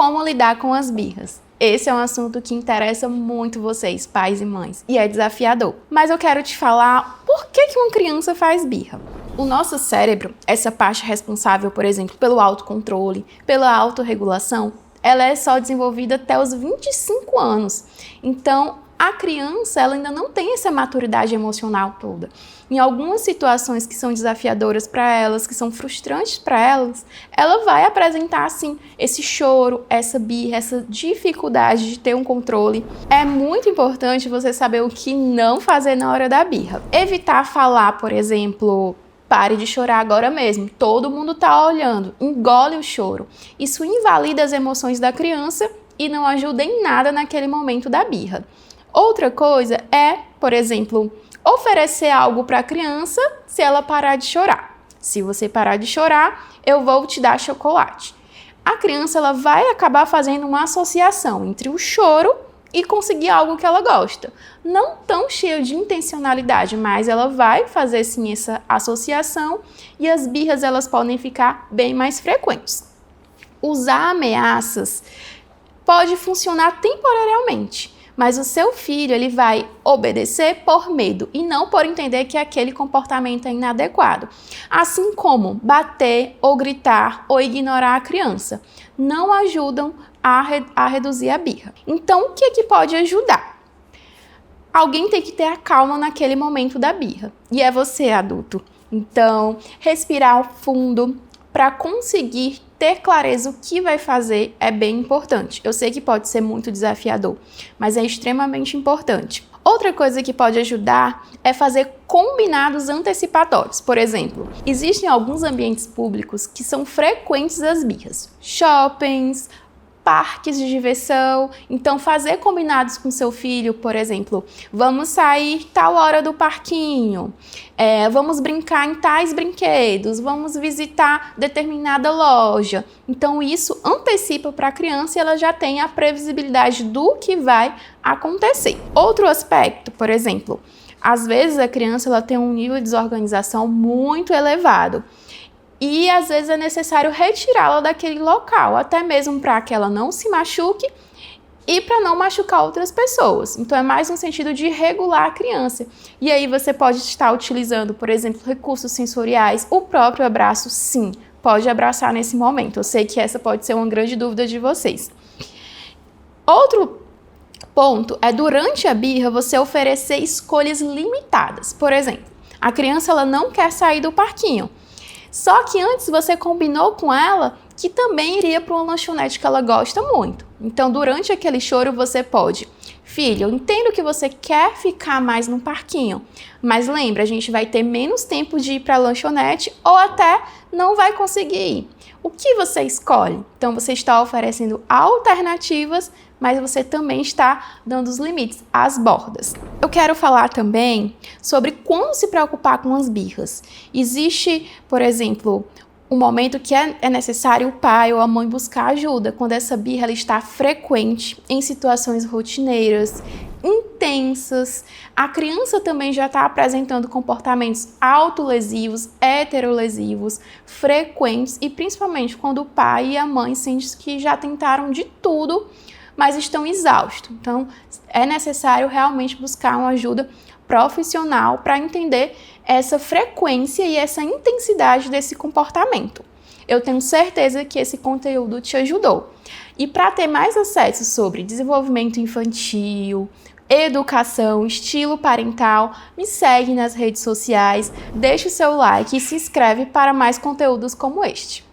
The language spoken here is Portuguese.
como lidar com as birras. Esse é um assunto que interessa muito vocês, pais e mães, e é desafiador. Mas eu quero te falar por que uma criança faz birra. O nosso cérebro, essa parte responsável, por exemplo, pelo autocontrole, pela autorregulação, ela é só desenvolvida até os 25 anos. Então, a criança ela ainda não tem essa maturidade emocional toda. Em algumas situações que são desafiadoras para elas, que são frustrantes para elas, ela vai apresentar, assim, esse choro, essa birra, essa dificuldade de ter um controle. É muito importante você saber o que não fazer na hora da birra. Evitar falar, por exemplo, pare de chorar agora mesmo, todo mundo tá olhando, engole o choro. Isso invalida as emoções da criança e não ajuda em nada naquele momento da birra. Outra coisa é, por exemplo, oferecer algo para a criança se ela parar de chorar. Se você parar de chorar, eu vou te dar chocolate. A criança ela vai acabar fazendo uma associação entre o choro e conseguir algo que ela gosta. Não tão cheio de intencionalidade, mas ela vai fazer sim essa associação e as birras elas podem ficar bem mais frequentes. Usar ameaças pode funcionar temporariamente, mas o seu filho ele vai obedecer por medo e não por entender que aquele comportamento é inadequado. Assim como bater ou gritar ou ignorar a criança não ajudam a reduzir a birra. Então, o que pode ajudar? Alguém tem que ter a calma naquele momento da birra. E é você, adulto. Então, respirar fundo para conseguir ter clareza o que vai fazer é bem importante. Eu sei que pode ser muito desafiador, mas é extremamente importante. Outra coisa que pode ajudar é fazer combinados antecipatórios. Por exemplo, existem alguns ambientes públicos que são frequentes as birras. Shoppings, parques de diversão. Então, fazer combinados com seu filho, por exemplo, vamos sair tal hora do parquinho, vamos brincar em tais brinquedos, vamos visitar determinada loja. Então, isso antecipa para a criança e ela já tem a previsibilidade do que vai acontecer. Outro aspecto, por exemplo, às vezes a criança ela tem um nível de desorganização muito elevado. E às vezes é necessário retirá-la daquele local, até mesmo para que ela não se machuque e para não machucar outras pessoas. Então é mais no sentido de regular a criança. E aí você pode estar utilizando, por exemplo, recursos sensoriais, o próprio abraço, sim, pode abraçar nesse momento. Eu sei que essa pode ser uma grande dúvida de vocês. Outro ponto é durante a birra você oferecer escolhas limitadas. Por exemplo, a criança ela não quer sair do parquinho. Só que antes você combinou com ela que também iria para uma lanchonete que ela gosta muito. Então, durante aquele choro, você pode: filho, eu entendo que você quer ficar mais no parquinho, mas lembra, a gente vai ter menos tempo de ir para a lanchonete ou até não vai conseguir ir. O que você escolhe? Então, você está oferecendo alternativas, mas você também está dando os limites, as bordas. Eu quero falar também sobre quando se preocupar com as birras. Existe, por exemplo, um momento que é necessário o pai ou a mãe buscar ajuda, quando essa birra ela está frequente em situações rotineiras, intensas. A criança também já está apresentando comportamentos autolesivos, heterolesivos, frequentes e principalmente quando o pai e a mãe sentem que já tentaram de tudo, mas estão exaustos. Então, é necessário realmente buscar uma ajuda profissional para entender essa frequência e essa intensidade desse comportamento. Eu tenho certeza que esse conteúdo te ajudou. E para ter mais acesso sobre desenvolvimento infantil, educação, estilo parental, me segue nas redes sociais, deixa o seu like e se inscreve para mais conteúdos como este.